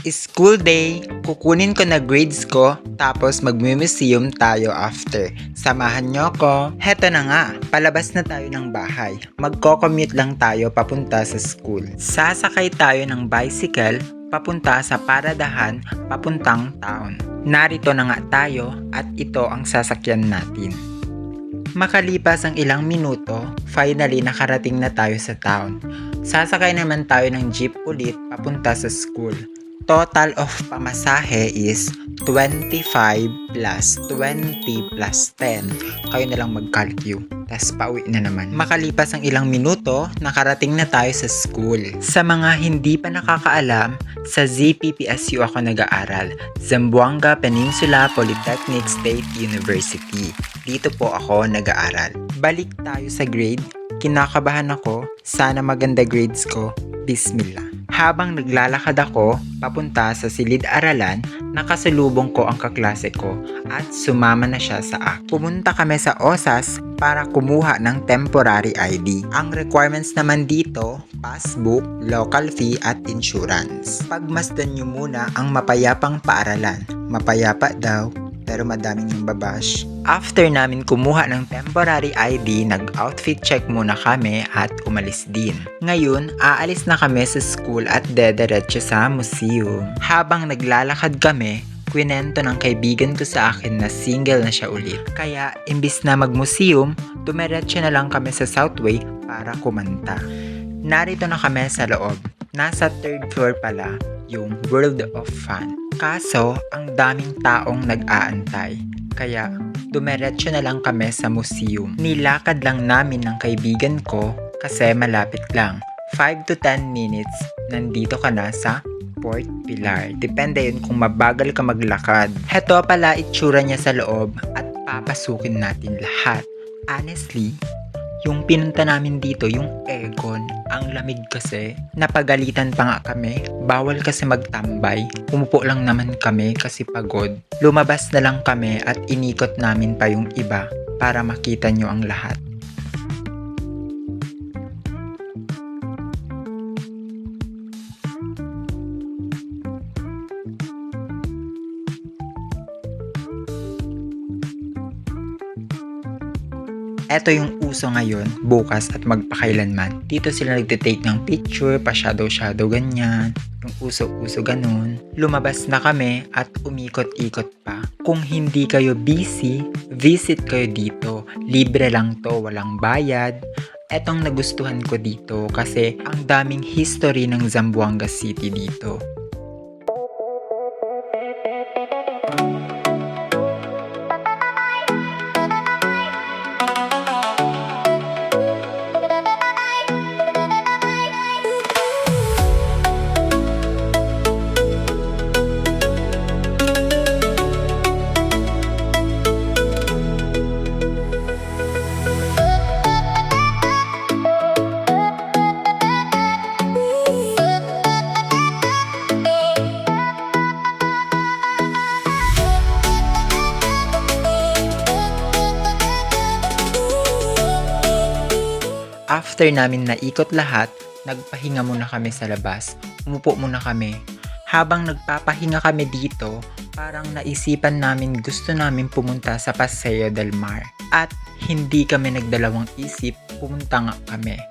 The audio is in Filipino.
School day, kukunin ko na grades ko, tapos magmu-museum tayo after. Samahan nyo ko. Heto na nga, palabas na tayo ng bahay. Magko-commute lang tayo papunta sa school. Sasakay tayo ng bicycle papunta sa paradahan papuntang town. Narito na nga tayo at ito ang sasakyan natin. Makalipas ang ilang minuto, finally nakarating na tayo sa town. Sasakay naman tayo ng jeep ulit papunta sa school. Total of pamasahe is 25 plus 20 plus 10. Kayo na lang mag-calculate. Tas pauwi na naman. Makalipas ang ilang minuto, nakarating na tayo sa school. Sa mga hindi pa nakakaalam, sa ZPPSU ako nag-aaral. Zamboanga Peninsula Polytechnic State University. Dito po ako nag-aaral. Balik tayo sa grade. Kinakabahan ako. Sana maganda grades ko. Bismillah. Habang naglalakad ako papunta sa silid-aralan, nakasalubong ko ang kaklase ko at sumama na siya sa akin. Pumunta kami sa OSAS para kumuha ng temporary ID. Ang requirements naman dito, passbook, local fee at insurance. Pagmasdan nyo muna ang mapayapang paaralan. Mapayapa daw, pero madaming yung babash. After namin kumuha ng temporary ID, nag-outfit check muna kami at umalis din. Ngayon, aalis na kami sa school at dederecho sa museum. Habang naglalakad kami, kwento ng kaibigan ko sa akin na single na siya ulit. Kaya, imbis na mag-museum, dumiretso na lang kami sa Southway para kumanta. Narito na kami sa loob. Nasa 3rd floor pala yung World of Fun. Kaso, ang daming taong nag-aantay. Kaya, dumiretso na lang kami sa museum. Nilakad lang namin ng kaibigan ko kasi malapit lang. 5 to 10 minutes, nandito ka na sa Port Pilar. Depende yun kung mabagal ka maglakad. Heto pala itsura niya sa loob at papasukin natin lahat. Honestly, yung pinunta namin dito, yung Egon, ang lamig kasi. Napagalitan pa nga kami. Bawal kasi magtambay. Umupo lang naman kami kasi pagod. Lumabas na lang kami at inikot namin pa yung iba para makita nyo ang lahat. Eto yung uso ngayon, bukas at magpakailanman. Dito sila nagtitake ng picture, pa-shadow-shadow ganyan. Yung uso-uso ganun. Lumabas na kami at umikot-ikot pa. Kung hindi kayo busy, visit kayo dito. Libre lang to, walang bayad. Etong nagustuhan ko dito kasi ang daming history ng Zamboanga City dito. After namin naikot lahat, nagpahinga muna kami sa labas. Umupo muna kami. Habang nagpapahinga kami dito, parang naisipan namin gusto namin pumunta sa Paseo del Mar. At hindi kami nagdalawang isip, pumunta nga kami.